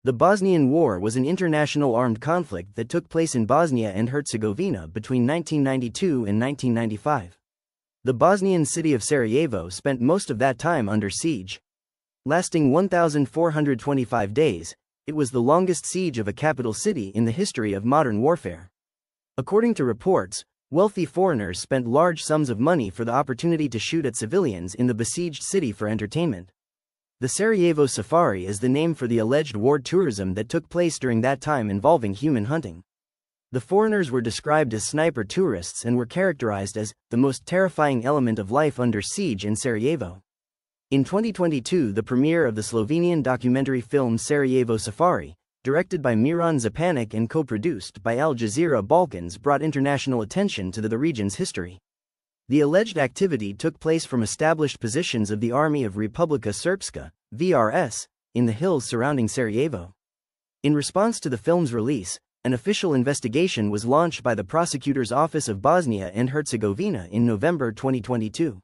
The Bosnian War was an international armed conflict that took place in Bosnia and Herzegovina between 1992 and 1995. The Bosnian city of Sarajevo spent most of that time under siege. Lasting 1,425 days, it was the longest siege of a capital city in the history of modern warfare. According to reports, wealthy foreigners spent large sums of money for the opportunity to shoot at civilians in the besieged city for entertainment. The Sarajevo Safari is the name for the alleged war tourism that took place during that time involving human hunting. The foreigners were described as sniper tourists and were characterized as the most terrifying element of life under siege in Sarajevo. In 2022, the premiere of the Slovenian documentary film Sarajevo Safari, directed by Miran Zapanic and co-produced by Al Jazeera Balkans, brought international attention to the region's history. The alleged activity took place from established positions of the Army of Republika Srpska, VRS, in the hills surrounding Sarajevo. In response to the film's release, an official investigation was launched by the Prosecutor's Office of Bosnia and Herzegovina in November 2022.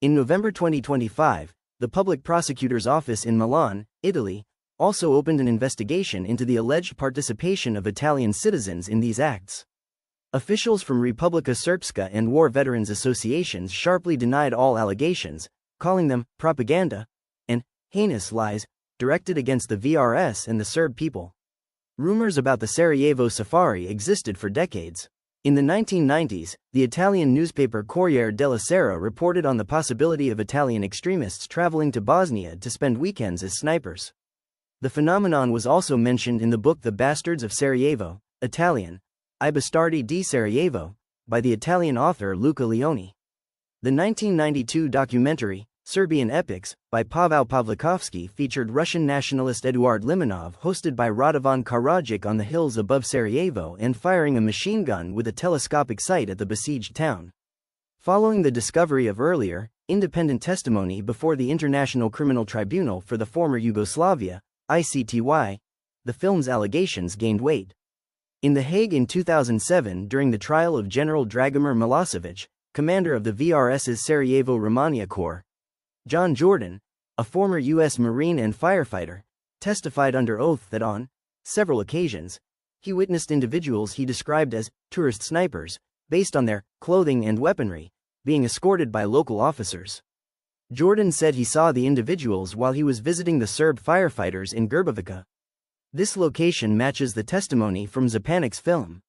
In November 2025, the Public Prosecutor's Office in Milan, Italy, also opened an investigation into the alleged participation of Italian citizens in these acts. Officials from Republika Srpska and war veterans associations sharply denied all allegations, calling them propaganda and heinous lies directed against the VRS and the Serb people. Rumors about the Sarajevo Safari existed for decades. In the 1990s, the Italian newspaper Corriere della Sera reported on the possibility of Italian extremists traveling to Bosnia to spend weekends as snipers. The phenomenon was also mentioned in the book The Bastards of Sarajevo, Italian, I Bastardi di Sarajevo, by the Italian author Luca Leoni. The 1992 documentary, Serbian Epics, by Pavel Pavlikovsky featured Russian nationalist Eduard Limonov hosted by Radovan Karadzic on the hills above Sarajevo and firing a machine gun with a telescopic sight at the besieged town. Following the discovery of earlier, independent testimony before the International Criminal Tribunal for the former Yugoslavia, ICTY, the film's allegations gained weight. In The Hague in 2007, during the trial of General Dragomir Milosevic, commander of the VRS's Sarajevo Romania Corps, John Jordan, a former U.S. Marine and firefighter, testified under oath that on several occasions, he witnessed individuals he described as tourist snipers, based on their clothing and weaponry, being escorted by local officers. Jordan said he saw the individuals while he was visiting the Serb firefighters in Grbavica. This location matches the testimony from Zapanic's film.